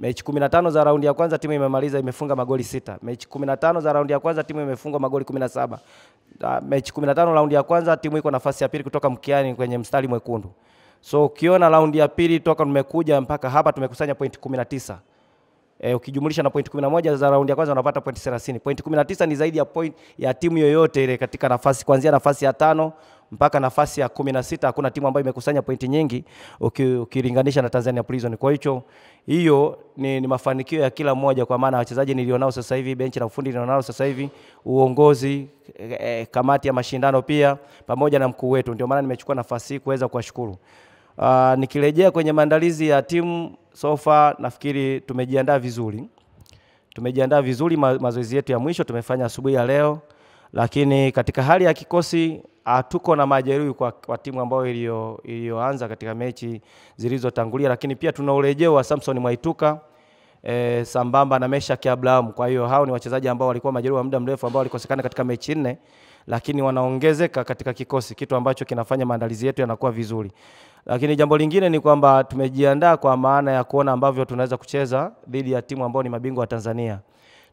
Mechi 15 za raundi ya kwanza timu imemaliza imefunga magoli 6. Mechi 15 za raundi ya kwanza timu imefunga magoli 17. Mechi 15 raundi ya kwanza timu iko nafasi ya pili kutoka mkiani kwenye mstari mwekundu. So ukiona raundi ya pili toka tumekuja mpaka hapa tumekusanya point 19. Ukijumlisha na point 11 za raundi ya kwanza unapata point 30. Point 19 ni zaidi ya point ya timu yoyote ile katika nafasi kuanzia nafasi ya 5 mpaka nafasi ya 16. Hakuna timu ambayo imekusanya pointi nyingi ukilinganisha na Tanzania Prison. Kwa hiyo ni mafanikio ya kila mmoja, kwa maana wachezaji nilionao sasa hivi, benchi la ufundi nilionao sasa hivi, uongozi, kamati ya mashindano pia pamoja na mkuu wetu. Ndio maana nimechukua nafasi hii kuweza kuwashukuru. Nikirejea kwenye maandalizi ya timu so far, nafikiri tumejiandaa vizuri. Tumejiandaa vizuri, mazoezi yetu ya mwisho tumefanya asubuhi ya leo, lakini katika hali ya kikosi tuko na majeruhi kwa timu ambayo iliyoanza katika mechi zilizotangulia, lakini pia tuna urejeo wa Samson Mwaituka sambamba na Meshaki Abraham. Kwa hiyo hao ni wachezaji ambao walikuwa majeruhi wa muda mrefu ambao walikosekana katika mechi 4, lakini wanaongezeka katika kikosi, kitu ambacho kinafanya maandalizi yetu yanakuwa vizuri. Lakini jambo lingine ni kwamba tumejiandaa kwa maana ya kuona ambavyo tunaweza kucheza dhidi ya timu ambao ni mabingwa wa Tanzania.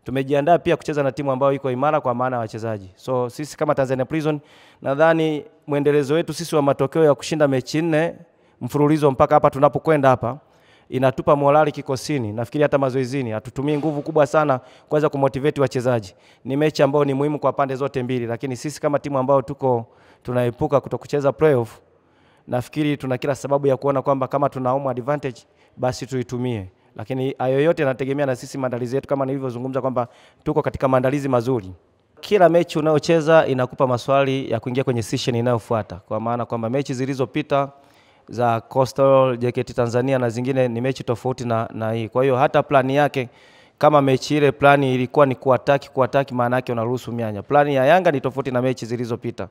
Tumejiandaa pia kucheza na timu ambayo iko imara kwa maana ya wachezaji. So sisi kama Tanzania Prison, nadhani muendelezo wetu sisi wa matokeo ya kushinda mechi 4 mfululizo mpaka hapa tunapokwenda hapa inatupa morali kikosini. Nafikiri hata mazoezini hatutumii nguvu kubwa sana kuweza kumotivate wachezaji. Ni mechi ambayo ni muhimu kwa pande zote mbili, lakini sisi kama timu ambayo tunaepuka kutokucheza playoff, nafikiri tuna kila sababu ya kuona kwamba kama tuna home advantage basi tuitumie. Lakini hayo yote yanategemea na sisi maandalizi yetu, kama nilivyozungumza kwamba tuko katika maandalizi mazuri. Kila mechi unayocheza inakupa maswali ya kuingia kwenye session inayofuata, kwa maana kwamba mechi zilizopita za Coastal, JKT Tanzania na zingine ni mechi tofauti na hii. Kwa hiyo hata plani yake, kama mechi ile plani ilikuwa ni kuataki, maana yake unaruhusu mianya. Plani ya Yanga ni tofauti na mechi zilizopita.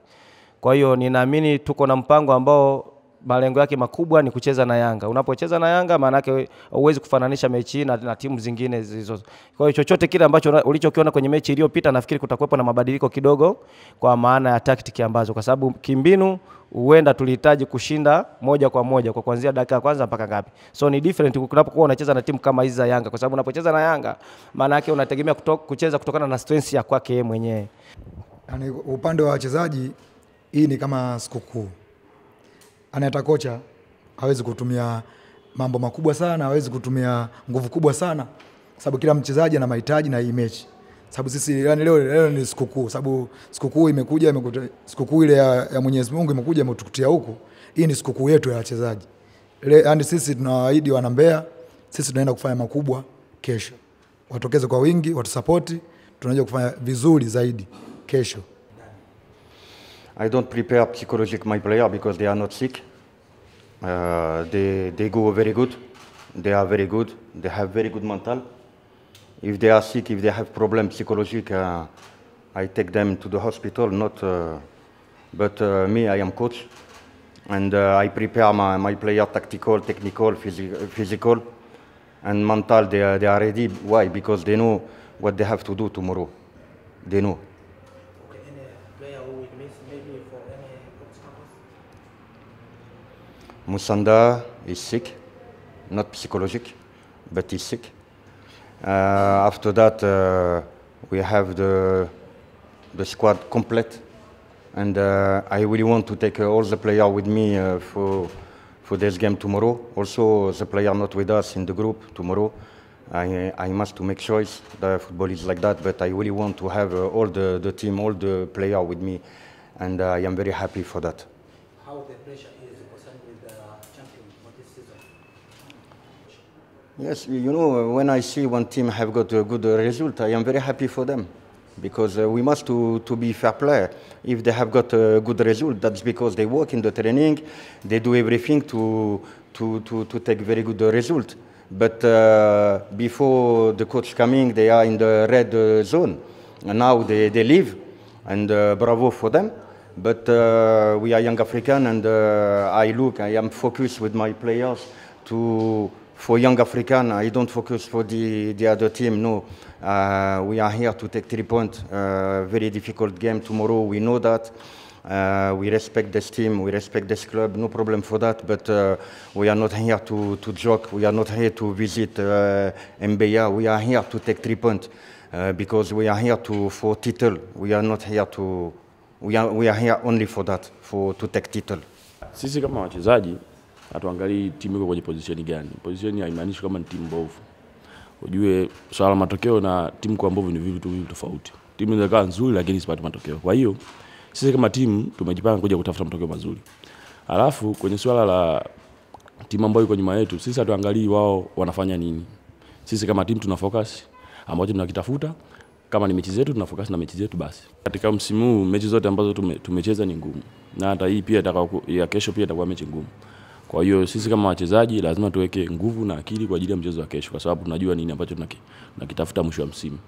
Kwa hiyo ninaamini tuko na mpango ambao malengo yake makubwa ni kucheza na Yanga. Unapocheza na Yanga maana yake huwezi kufananisha mechi na timu zingine zilizo. Kwa hiyo chochote kile ambacho ulichokiona kwenye mechi iliyopita, nafikiri kutakuwepo na mabadiliko kidogo kwa maana ya tactic ambazo, kwa sababu kimbinu huenda tulihitaji kushinda moja kwa moja kwa kuanzia dakika ya kwanza mpaka ngapi. So ni different unapokuwa unacheza na timu kama hizi za Yanga, kwa sababu unapocheza na Yanga maana yake unategemea kucheza kutokana na strength ya kwake yeye mwenyewe. Yani upande wa wachezaji hii ni kama sikukuu. Anaita kocha hawezi kutumia mambo makubwa sana, hawezi kutumia nguvu kubwa sana, sababu kila mchezaji ana mahitaji na hii mechi. Sababu sisi yani leo ni sikukuu, sababu sikukuu imekuja, sikukuu ile ya Mwenyezi Mungu imekuja imetukutia huku. Hii ni sikukuu yetu ya wachezaji. Yani sisi tunawaahidi wana Mbeya, sisi tunaenda kufanya makubwa kesho. Watokeze kwa wingi, watusapoti, tunaje kufanya vizuri zaidi kesho. I don't prepare psychologically my player because they are not sick. They go very good. They are very good. They have very good mental. If they are sick, if they have problem psychologic, I take them to the hospital. But me, I am coach, and I prepare my player tactical, technical, physical, and mental. They are ready. Why? Because they know what they have to do tomorrow. They know. Musanda is sick, not psychologic, but he's sick. After that, we have the squad complete, and I really want to take all the players with me for this game tomorrow. Also, the player not with us in the group tomorrow. I must to make choice. The football is like that, but I really want to have all the team, all the players with me, and I am very happy for that. How the pressure is with the champion for this season? Yes, you know, when I see one team have got a good result, I am very happy for them, because we must to be fair play. If they have got a good result, that's because they work in the training, they do everything to take very good result. But before the coach coming, they are in the red zone, and now they leave, and bravo for them. But we are young African, and I am focused with my players for young African. I don't focus for the other team. No, we are here to take 3 points. Very difficult game tomorrow. We know that. We respect this team, we respect this club, no problem for that, but we are not here to joke, we are not here to visit Mbeya, we are here to take 3 points because we are here for title, we are not here to, we are here only for that, to take title. Sisi kama wachezaji hatuangalii timu iko kwenye position gani. Position haimaanishi kama ni timu mbovu. Ujue swala matokeo na timu kwa mbovu ni vitu tofauti. Timu inaweza kuwa nzuri lakini isipate matokeo. Kwa hiyo sisi kama timu tumejipanga kuja kutafuta matokeo mazuri. Alafu kwenye swala la timu ambayo iko nyuma yetu, sisi hatuangalii wao wanafanya nini. Sisi kama timu tuna focus ambacho tunakitafuta. Kama ni mechi zetu tuna focus na mechi zetu basi. Katika msimu huu mechi zote ambazo tumecheza ni ngumu. Na hata hii pia ya kesho pia itakuwa mechi ngumu. Kwa hiyo sisi kama wachezaji lazima tuweke nguvu na akili kwa ajili ya mchezo wa kesho kwa sababu tunajua nini ambacho tunakitafuta mwisho wa msimu.